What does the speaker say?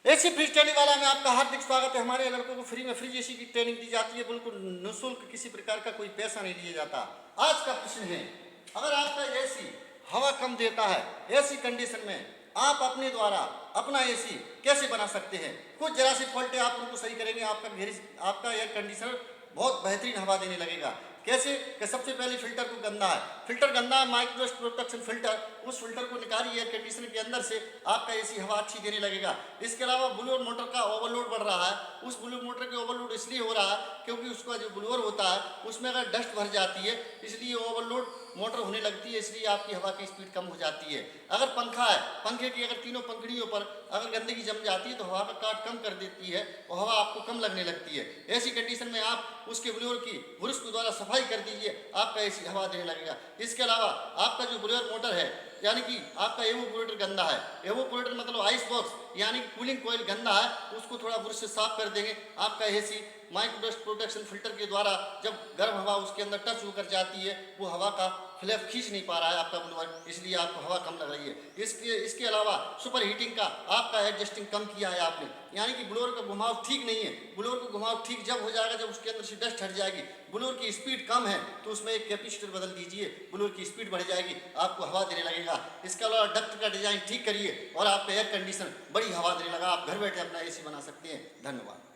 AC fridge training वाला में आपका हार्दिक स्वागत है। हमारे लड़कों को फ्री में फ्रिज एसी की ट्रेनिंग दी जाती है, बिल्कुल निःशुल्क, किसी प्रकार का कोई पैसा नहीं लिया जाता। आज का प्रश्न है, अगर आपका एसी हवा कम देता है, ऐसी कंडीशन में आप अपने द्वारा अपना एसी कैसे बना सकते हैं? कुछ जरा सी फॉल्ट है, आप उनको सही करेंगे, आपका एयर कंडीशनर बहुत बेहतरीन हवा देने लगेगा। कैसे? कि सबसे पहले फिल्टर को गंदा है, फिल्टर गंदा है, माइक्रोडस्ट प्रोटेक्शन फिल्टर, उस फिल्टर को निकालिए एयर कंडीशनर के अंदर से, आपका एसी हवा अच्छी देने लगेगा। इसके अलावा ब्लोअर मोटर का ओवरलोड बढ़ रहा है, उस ब्लोअर मोटर के ओवरलोड इसलिए हो रहा है क्योंकि उसका जो ब्लोअर होता है उसमें अगर डस्ट भर जाती है, इसलिए ओवरलोड मोटर होने लगती है, इसलिए आपकी हवा की स्पीड कम हो जाती है। अगर पंखा है, पंखे की अगर तीनों पंखड़ियों पर अगर गंदगी जम जाती है तो हवा का काट कम कर देती है और हवा आपको कम लगने लगती है। ऐसी कंडीशन में आप उसके ब्लोअर की ब्रश के द्वारा सफाई कर दीजिए, आपका एसी हवा देने लगेगा। इसके अलावा आपका जो ब्लोअर मोटर है, यानी कि आपका एवोपोरेटर गंदा है, एवोपोरेटर मतलब आइस बॉक्स यानी कि कूलिंग कॉइल गंदा है, उसको थोड़ा ब्रश से साफ कर देंगे, आपका एसी माइक्रोडस्ट प्रोटेक्शन फिल्टर के द्वारा जब गर्म हवा उसके अंदर टच होकर जाती है, वो हवा का फ्लैप खींच नहीं पा रहा है आपका ब्लोअर, इसलिए आपको हवा कम लग रही है। इसके अलावा सुपर हीटिंग का आपका एडजस्टिंग कम किया है आपने, यानी कि ब्लोअर का घुमाव ठीक नहीं है। ब्लोअर का घुमाव ठीक जब हो जाएगा जब उसके अंदर से डस्ट हट जाएगी। ब्लोअर की स्पीड कम है तो उसमें एक कैपेसिटर बदल दीजिए, ब्लोअर की स्पीड बढ़ जाएगी, आपको हवा देने लगेगा। इसके अलावा डक्ट का डिजाइन ठीक करिए और आपका एयर कंडीशन बड़ी हवा देने लगा, आप घर बैठे अपना एसी बना सकते हैं। धन्यवाद।